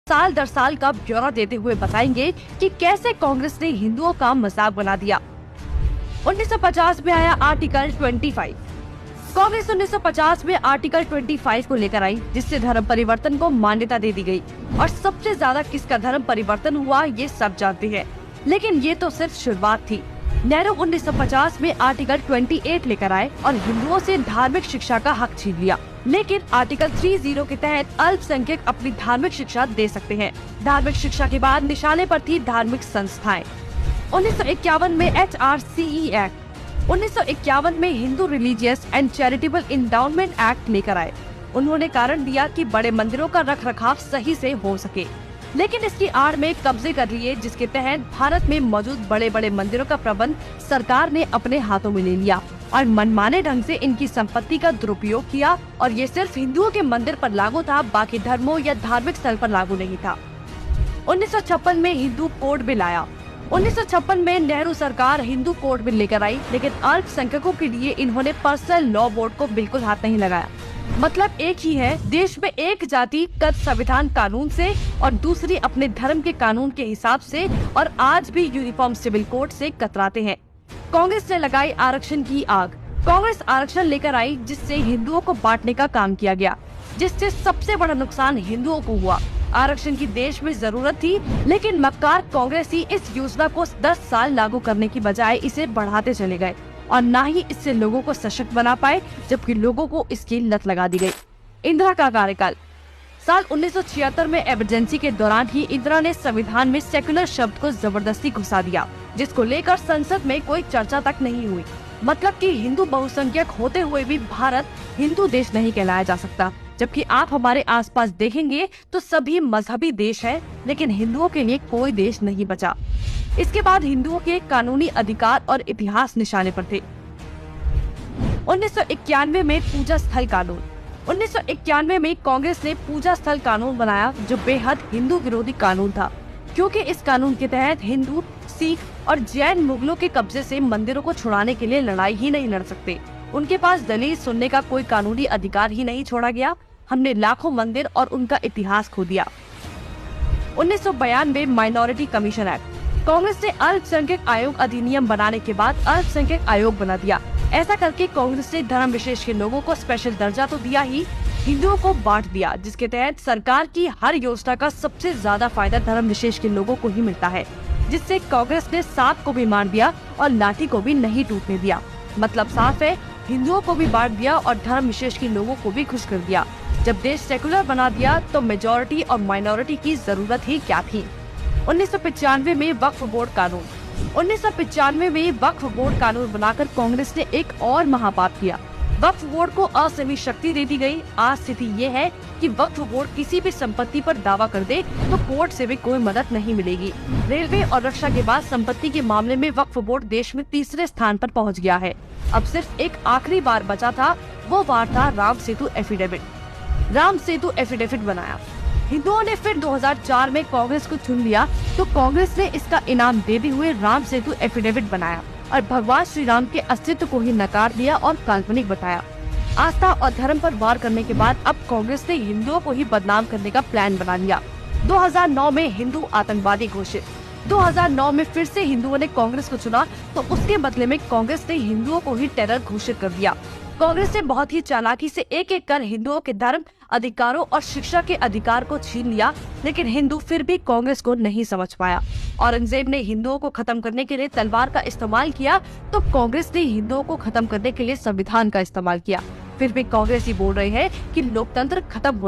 साल दर साल का ब्यौरा देते हुए बताएंगे कि कैसे कांग्रेस ने हिंदुओं का मजाक बना दिया। 1950 में आया आर्टिकल 25। कांग्रेस 1950 में आर्टिकल 25 को लेकर आई, जिससे धर्म परिवर्तन को मान्यता दे दी गई। और सबसे ज्यादा किसका धर्म परिवर्तन हुआ ये सब जानते हैं, लेकिन ये तो सिर्फ शुरुआत थी। नेहरू 1950 में आर्टिकल 28 लेकर आए और हिंदुओं से धार्मिक शिक्षा का हक छीन लिया। लेकिन आर्टिकल 30 के तहत अल्पसंख्यक अपनी धार्मिक शिक्षा दे सकते हैं। धार्मिक शिक्षा के बाद निशाने पर थी धार्मिक संस्थाएं। 1951 में HRCE एक्ट, 1951 में Hindu religious and charitable endowment act लेकर आए। उन्होंने कारण दिया कि बड़े मंदिरों का रखरखाव सही से हो सके, लेकिन इसकी आड़ में कब्जे कर लिए, जिसके तहत भारत में मौजूद बड़े बड़े मंदिरों का प्रबंध सरकार ने अपने हाथों में ले लिया और मनमाने ढंग से इनकी संपत्ति का दुरुपयोग किया। और ये सिर्फ हिंदुओं के मंदिर पर लागू था, बाकी धर्मों या धार्मिक स्थल पर लागू नहीं था। 1956 में हिंदू कोड बिल आया। 1956 में नेहरू सरकार हिंदू कोड बिल लेकर आई, लेकिन अल्पसंख्यकों के लिए इन्होंने पर्सनल लॉ बोर्ड को बिल्कुल हाथ नहीं लगाया। मतलब एक ही है, देश में एक जाति कद संविधान कानून से और दूसरी अपने धर्म के कानून के हिसाब से, और आज भी यूनिफॉर्म सिविल कोड से कतराते हैं। कांग्रेस ने लगाई आरक्षण की आग। कांग्रेस आरक्षण लेकर आई, जिससे हिंदुओं को बांटने का काम किया गया, जिससे सबसे बड़ा नुकसान हिंदुओं को हुआ। आरक्षण की देश में जरूरत थी, लेकिन मक्कार कांग्रेसी इस योजना को 10 साल लागू करने की बजाय इसे बढ़ाते चले गए और न ही इससे लोगों को सशक्त बना पाए, जबकि लोगों को इसकी लत लगा दी गई। इंदिरा का कार्यकाल। साल 1976 में इमरजेंसी के दौरान ही इंदिरा ने संविधान में सेक्युलर शब्द को जबरदस्ती घुसा दिया, जिसको लेकर संसद में कोई चर्चा तक नहीं हुई। मतलब कि हिंदू बहुसंख्यक होते हुए भी भारत हिंदू देश नहीं कहलाया जा सकता, जबकि आप हमारे आसपास देखेंगे तो सभी मजहबी देश हैं, लेकिन हिंदुओं के लिए कोई देश नहीं बचा। इसके बाद हिंदुओं के कानूनी अधिकार और इतिहास निशाने पर थे। 1991 में पूजा स्थल कानून। 1991 में कांग्रेस ने पूजा स्थल कानून बनाया, जो बेहद हिंदू विरोधी कानून था, क्योंकि इस कानून के तहत हिंदू, सिख और जैन मुगलों के कब्जे से मंदिरों को छुड़ाने के लिए लड़ाई ही नहीं लड़ सकते। उनके पास दलील सुनने का कोई कानूनी अधिकार ही नहीं छोड़ा गया। हमने लाखों मंदिर और उनका इतिहास खो दिया। 1992 माइनॉरिटी कमीशन एक्ट। कांग्रेस ने अल्पसंख्यक आयोग अधिनियम बनाने के बाद अल्पसंख्यक आयोग बना दिया। ऐसा करके कांग्रेस ने धर्म विशेष के लोगों को स्पेशल दर्जा तो दिया ही, हिंदुओं को बांट दिया, जिसके तहत सरकार की हर योजना का सबसे ज्यादा फायदा धर्म विशेष के लोगों को ही मिलता है, जिससे कांग्रेस ने सांप को भी मार दिया और लाठी को भी नहीं टूटने दिया। मतलब साफ है, हिंदुओं को भी बांट दिया और धर्म विशेष के लोगों को भी खुश कर दिया। जब देश सेकुलर बना दिया तो मेजॉरिटी और माइनॉरिटी की जरूरत ही क्या थी। 1995 में वक्फ बोर्ड कानून। 1995 में वक्फ बोर्ड कानून बनाकर कांग्रेस ने एक और महापाप किया। वक्फ बोर्ड को असीमित शक्ति दे दी गई। आज स्थिति ये है कि वक्फ बोर्ड किसी भी संपत्ति पर दावा कर दे तो कोर्ट से भी कोई मदद नहीं मिलेगी। रेलवे और रक्षा के बाद संपत्ति के मामले में वक्फ बोर्ड देश में तीसरे स्थान पर पहुंच गया है। अब सिर्फ एक आखिरी बार बचा था, वो बार था राम सेतु एफिडेविट। राम सेतु एफिडेविट बनाया। हिंदुओं ने फिर 2004 में कांग्रेस को चुन लिया, तो कांग्रेस ने इसका इनाम देते हुए राम सेतु एफिडेविट बनाया और भगवान श्री राम के अस्तित्व को ही नकार दिया और काल्पनिक बताया। आस्था और धर्म पर वार करने के बाद अब कांग्रेस ने हिंदुओं को ही बदनाम करने का प्लान बना लिया। 2009 में हिंदू आतंकवादी घोषित। 2009 में फिर से हिंदुओं ने कांग्रेस को चुना, तो उसके बदले में कांग्रेस ने हिंदुओं को ही टेरर घोषित कर दिया। कांग्रेस ने बहुत ही चालाकी से एक एक कर हिंदुओं के धर्म, अधिकारों और शिक्षा के अधिकार को छीन लिया, लेकिन हिंदू फिर भी कांग्रेस को नहीं समझ पाया। औरंगजेब ने हिंदुओं को खत्म करने के लिए तलवार का इस्तेमाल किया, तो कांग्रेस ने हिंदुओं को खत्म करने के लिए संविधान का इस्तेमाल किया। फिर भी कांग्रेस ही बोल रहे हैं कि लोकतंत्र खत्म हो रहा है।